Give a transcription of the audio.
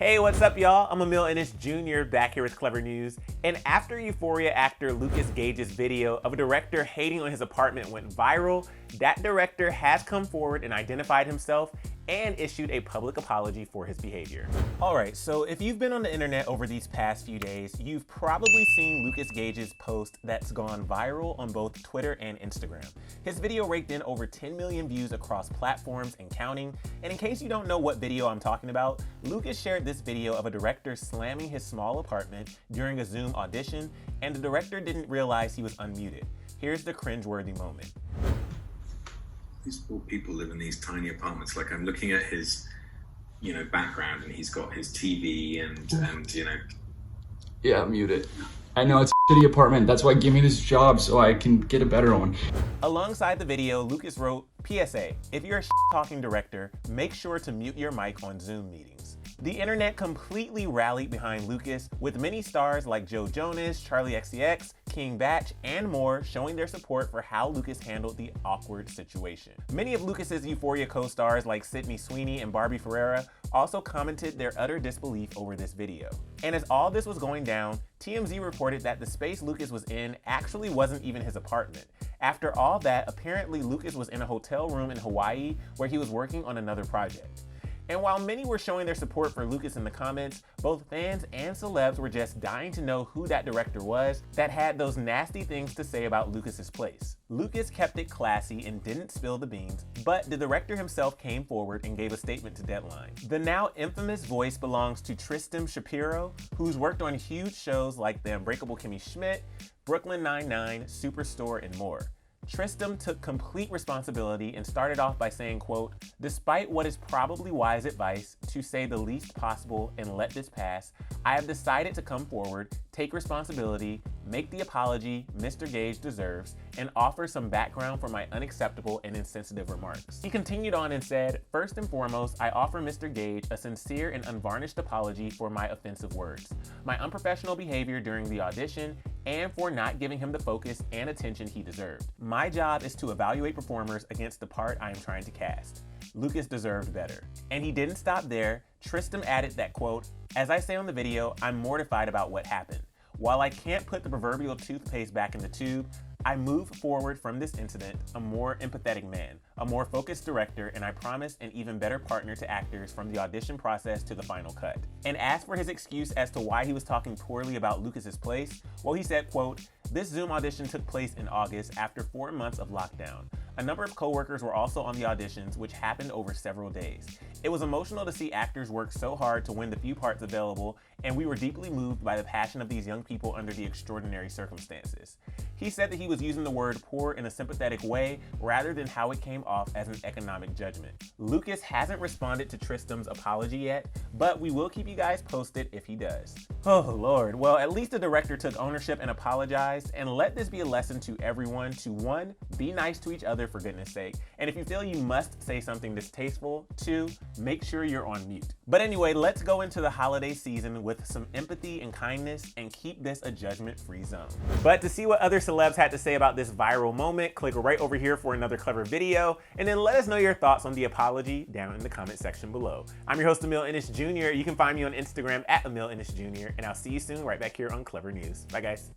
Hey, what's up, y'all? I'm Emil Ennis Jr. back here with Clever News. And after Euphoria actor Lucas Gage's video of a director hating on his apartment went viral, that director has come forward and identified himself and issued a public apology for his behavior. Alright, so if you've been on the internet over these past few days, you've probably seen Lucas Gage's post that's gone viral on both Twitter and Instagram. His video raked in over 10 million views across platforms and counting, and in case you don't know what video I'm talking about, Lucas shared this video of a director slamming his small apartment during a Zoom audition, and the director didn't realize he was unmuted. Here's the cringeworthy moment. These poor people live in these tiny apartments. Like, I'm looking at his, background, and he's got his TV and Yeah, mute it. I know it's a shitty apartment. That's why give me this job so I can get a better one. Alongside the video, Lucas wrote, PSA, if you're a talking director, make sure to mute your mic on Zoom meetings. The internet completely rallied behind Lucas, with many stars like Joe Jonas, Charlie XCX, King Batch, and more showing their support for how Lucas handled the awkward situation. Many of Lucas's Euphoria co-stars like Sydney Sweeney and Barbie Ferreira also commented their utter disbelief over this video. And as all this was going down, TMZ reported that the space Lucas was in actually wasn't even his apartment. After all that, apparently Lucas was in a hotel room in Hawaii where he was working on another project. And while many were showing their support for Lucas in the comments, both fans and celebs were just dying to know who that director was that had those nasty things to say about Lucas's place. Lucas kept it classy and didn't spill the beans, but the director himself came forward and gave a statement to Deadline. The now infamous voice belongs to Tristan Shapiro, who's worked on huge shows like The Unbreakable Kimmy Schmidt, Brooklyn Nine-Nine, Superstore, and more. Tristan took complete responsibility and started off by saying, quote, despite what is probably wise advice, to say the least possible and let this pass, I have decided to come forward, take responsibility, make the apology Mr. Gage deserves, and offer some background for my unacceptable and insensitive remarks. He continued on and said, first and foremost, I offer Mr. Gage a sincere and unvarnished apology for my offensive words, my unprofessional behavior during the audition, and for not giving him the focus and attention he deserved. My job is to evaluate performers against the part I am trying to cast. Lucas deserved better. And he didn't stop there. Tristan added that, quote, as I say on the video, I'm mortified about what happened. While I can't put the proverbial toothpaste back in the tube, I move forward from this incident a more empathetic man, a more focused director, and I promise an even better partner to actors from the audition process to the final cut. And as for his excuse as to why he was talking poorly about Lucas's place, well, he said, quote, this Zoom audition took place in August after 4 months of lockdown. A number of coworkers were also on the auditions, which happened over several days. It was emotional to see actors work so hard to win the few parts available, and we were deeply moved by the passion of these young people under the extraordinary circumstances. He said that he was using the word poor in a sympathetic way rather than how it came off as an economic judgment. Lucas hasn't responded to Tristan's apology yet, but we will keep you guys posted if he does. Oh Lord, well, at least the director took ownership and apologized, and let this be a lesson to everyone to 1, be nice to each other for goodness sake, and if you feel you must say something distasteful, 2, make sure you're on mute. But anyway, let's go into the holiday season with some empathy and kindness and keep this a judgment-free zone. But to see what other celebs had to say about this viral moment, click right over here for another clever video, and then let us know your thoughts on the apology down in the comment section below. I'm your host, Emil Ennis Jr. You can find me on Instagram at Emil Ennis Jr., and I'll see you soon right back here on Clever News. Bye, guys.